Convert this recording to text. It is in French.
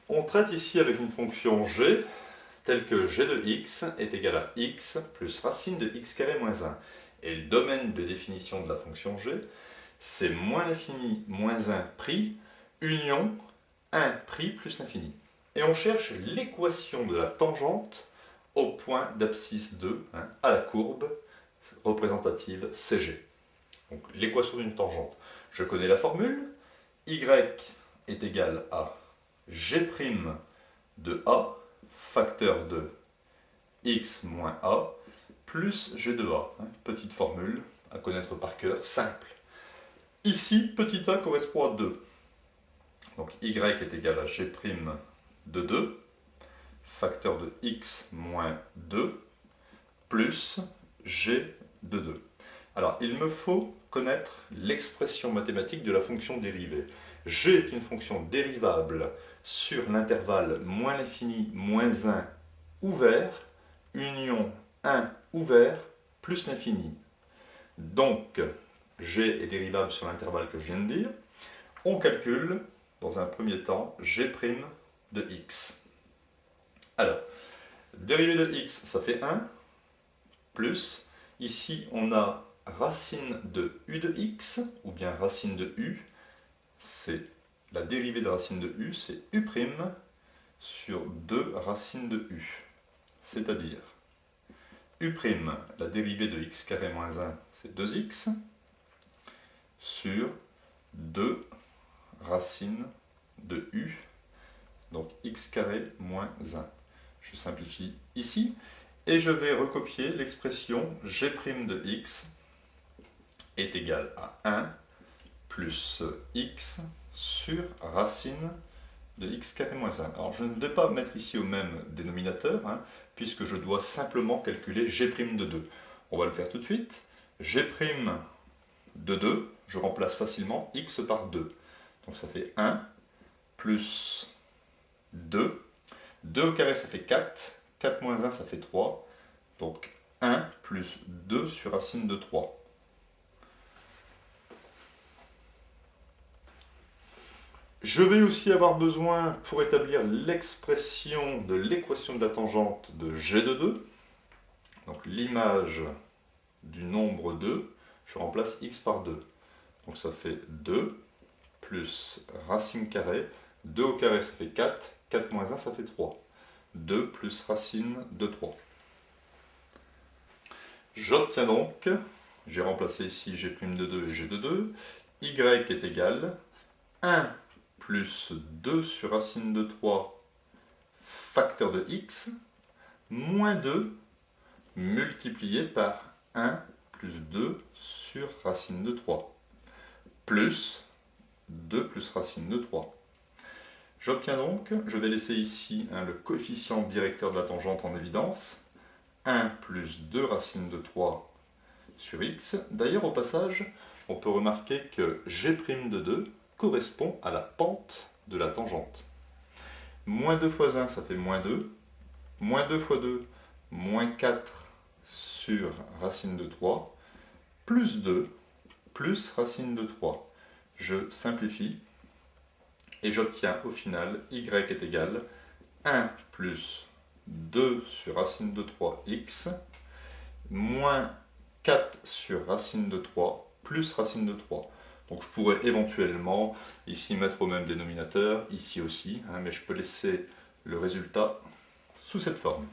On traite ici avec une fonction g, telle que g de x est égal à x plus racine de x carré moins 1. Et le domaine de définition de la fonction g, c'est moins l'infini moins 1 pris, union 1 pris plus l'infini. Et on cherche l'équation de la tangente au point d'abscisse 2, à la courbe représentative CG. Donc l'équation d'une tangente. Je connais la formule, y est égal à g' de a, facteur de x moins a, plus g de a. Petite formule à connaître par cœur, simple. Ici, petit a correspond à 2. Donc y est égal à g' de 2, facteur de x moins 2, plus g de 2. Alors, il me faut connaître l'expression mathématique de la fonction dérivée. G est une fonction dérivable sur l'intervalle moins l'infini moins 1 ouvert, union 1 ouvert, plus l'infini. Donc, G est dérivable sur l'intervalle que je viens de dire. On calcule, dans un premier temps, G' de x. Alors, dérivée de x, ça fait 1, plus, ici on a racine de u de x, ou bien racine de u, c'est la dérivée de racine de u, c'est u' sur 2 racine de u. C'est-à-dire, u', la dérivée de x carré moins 1, c'est 2x, sur 2 racine de u, donc x carré moins 1. Je simplifie ici, et je vais recopier l'expression g' de x est égal à 1 plus x sur racine de x carré moins 1. Alors je ne vais pas mettre ici au même dénominateur, puisque je dois simplement calculer g' de 2. On va le faire tout de suite. G' de 2, je remplace facilement x par 2. Donc ça fait 1 plus 2. 2 au carré, ça fait 4. 4 moins 1, ça fait 3. Donc 1 plus 2 sur racine de 3. Je vais aussi avoir besoin, pour établir l'expression de l'équation de la tangente de g de 2, donc l'image du nombre 2, je remplace x par 2. Donc ça fait 2 plus racine carrée. 2 au carré, ça fait 4. 4 moins 1, ça fait 3. 2 plus racine de 3. J'obtiens donc, j'ai remplacé ici g' de 2 et g de 2, y est égal 1 plus 2 sur racine de 3 facteur de x, moins 2 multiplié par 1 plus 2 sur racine de 3, plus 2 plus racine de 3. J'obtiens donc, je vais laisser ici le coefficient directeur de la tangente en évidence, 1 plus 2 racine de 3 sur x. D'ailleurs, au passage, on peut remarquer que g' de 2 correspond à la pente de la tangente. Moins 2 fois 1, ça fait moins 2. Moins 2 fois 2, moins 4 sur racine de 3, plus 2, plus racine de 3. Je simplifie et j'obtiens au final y est égal 1 plus 2 sur racine de 3x, moins 4 sur racine de 3, plus racine de 3. Donc je pourrais éventuellement ici mettre au même dénominateur, ici aussi, mais je peux laisser le résultat sous cette forme.